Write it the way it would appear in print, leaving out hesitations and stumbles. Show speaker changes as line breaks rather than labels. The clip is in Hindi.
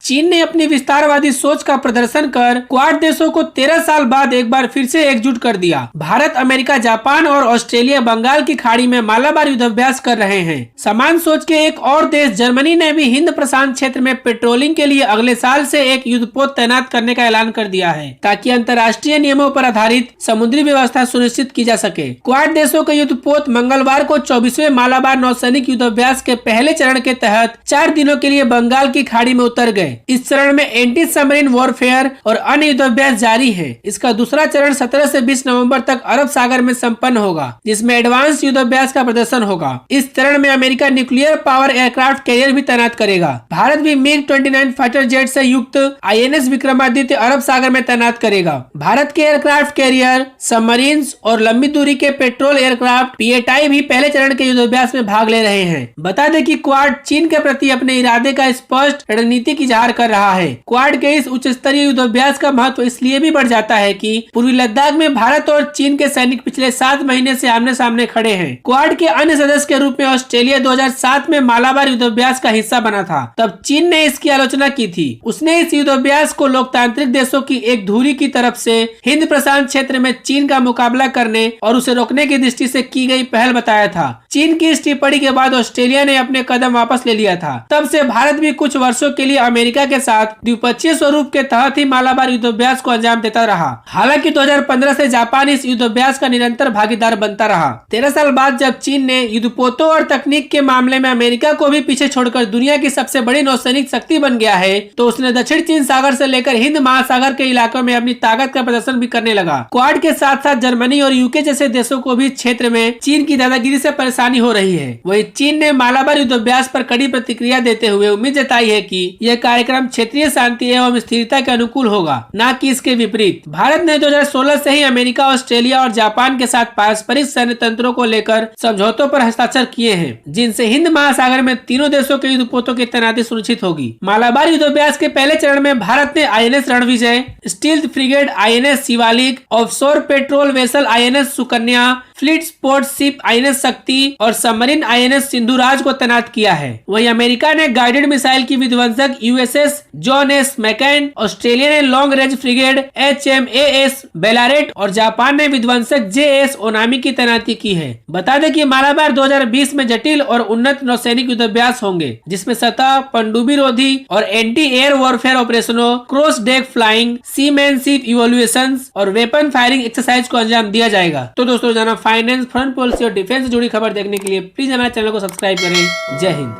चीन ने अपनी विस्तारवादी सोच का प्रदर्शन कर क्वाड देशों को 13 साल बाद एक बार फिर से एकजुट कर दिया। भारत, अमेरिका, जापान और ऑस्ट्रेलिया बंगाल की खाड़ी में मालाबार युद्धाभ्यास कर रहे हैं। समान सोच के एक और देश जर्मनी ने भी हिंद प्रशांत क्षेत्र में पेट्रोलिंग के लिए अगले साल से एक युद्धपोत तैनात करने का ऐलान कर दिया है, ताकि अंतर्राष्ट्रीय नियमों पर आधारित समुद्री व्यवस्था सुनिश्चित की जा सके। क्वाड देशों के युद्धपोत मंगलवार को 24वें मालाबार नौसैनिक युद्धाभ्यास के पहले चरण के तहत 4 दिनों के लिए बंगाल की खाड़ी में उतर गए। इस चरण में एंटी सबमरीन वॉरफेयर और अन्य युद्धाभ्यास जारी है। इसका दूसरा चरण 17 से 20 नवंबर तक अरब सागर में संपन्न होगा, जिसमें एडवांस युद्धाभ्यास का प्रदर्शन होगा। इस चरण में America nuclear power aircraft carrier भी तैनात करेगा। भारत भी MiG-29 फाइटर जेट से युक्त INS विक्रमादित्य अरब सागर में तैनात करेगा। भारत के एयरक्राफ्ट कैरियर, सबमरीन्स और लंबी दूरी के पेट्रोल एयरक्राफ्ट PATI भी पहले चरण के युद्धाभ्यास में भाग ले रहे हैं। बता दें कि क्वाड चीन के प्रति अपने इरादे का स्पष्ट रणनीतिक इजहार कर रहा है। क्वाड के इस उच्च स्तरीय युद्धाभ्यास का महत्व इसलिए भी बढ़ जाता है कि पूर्वी लद्दाख में भारत और चीन के सैनिक पिछले 7 महीने से आमने सामने खड़े हैं। क्वाड के अन्य सदस्य के रूप में ऑस्ट्रेलिया 2007 में मालाबार युद्धाभ्यास का हिस्सा बना था। तब चीन ने इसकी आलोचना की थी। उसने इस युद्धाभ्यास को लोकतांत्रिक देशों की एक धुरी की तरफ से हिंद प्रशांत क्षेत्र में चीन का मुकाबला करने और उसे रोकने की दृष्टि से की गई पहल बताया था। चीन की इस टिप्पणी के बाद ऑस्ट्रेलिया ने अपने कदम वापस ले लिया था। तब से भारत भी कुछ वर्षों के लिए अमेरिका के साथ द्विपक्षीय स्वरूप के तहत ही मालाबार युद्धाभ्यास को अंजाम देता रहा। हालांकि 2015 से जापान इस युद्धाभ्यास का निरंतर भागीदार बनता रहा। 13 साल बाद जब चीन ने युद्धपोतों और तकनीक के मामले में अमेरिका को भी पीछे छोड़कर दुनिया की सबसे बड़ी नौसैनिक शक्ति बन गया है, तो उसने दक्षिण चीन सागर से लेकर हिंद महासागर के इलाकों में अपनी ताकत का प्रदर्शन भी करने लगा। क्वाड के साथ साथ जर्मनी और यूके जैसे देशों को भी क्षेत्र में चीन की दादागिरी से परेशानी हो रही है। वहीं चीन ने मालाबार युद्धाभ्यास पर कड़ी प्रतिक्रिया देते हुए उम्मीद जताई है कि यह कार्यक्रम क्षेत्रीय शांति एवं स्थिरता के अनुकूल होगा, न कि इसके विपरीत। भारत ने 2016 से ही अमेरिका, ऑस्ट्रेलिया और जापान के साथ पारस्परिक सैन्य तंत्रों को लेकर समझौतों पर हस्ताक्षर किए हैं, जिनसे हिंद महासागर में तीनों देशों के युद्धपोतों की तैनाती सुनिश्चित होगी। मालाबार युद्धाभ्यास के पहले चरण में भारत ने INS Ranvijay, stealth frigate INS Shivalik, offshore patrol vessel INS Sukanya, fleet sport ship INS शक्ति और सबमरीन INS सिंधुराज को तैनात किया है। वहीं अमेरिका ने गाइडेड मिसाइल की विध्वंसक USS John S McCann, Australia ने लॉन्ग रेंज फ्रिगेट HMAS बेलारेट और जापान ने विध्वंसक JS ओनामी की तैनाती की है। बता दें कि मालाबार 2020 में जटिल और उन्नत नौसैनिक युद्धाभ्यास होंगे, जिसमें सतह, पनडुब्बी रोधी और एंटी एयर वॉरफेयर ऑपरेशनों, cross deck flying, seamanship evolutions और वेपन फायरिंग एक्सरसाइज को अंजाम दिया जाएगा। तो दोस्तों, जाना फाइनेंस, फॉरेन पॉलिसी और डिफेंस से जुड़ी खबर देखने के लिए प्लीज हमारे चैनल को सब्सक्राइब करें। जय हिंद।